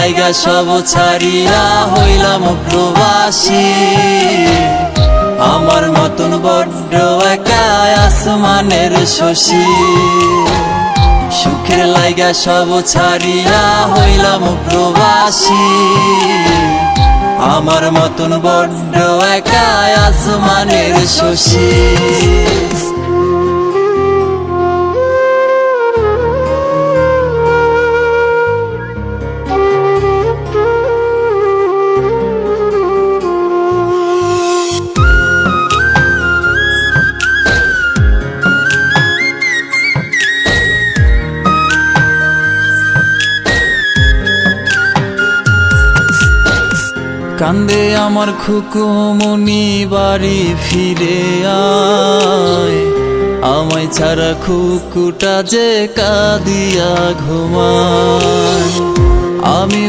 জায়গা সব ছাড়িয়া হইলাম প্রবাসী। আমার মতন বড্ড একা আসমানের শশী। সুখের লাইগা সব ছাড়িয়া হইলাম প্রবাসী। আমার মতন বড্ড একা আসমানের শশী। কান্দে আমার খুকুমনি বাড়ি ফিরে আয়, আমায় ছাড়া খুকুটা যে কাঁদিয়া ঘুমায়। আমি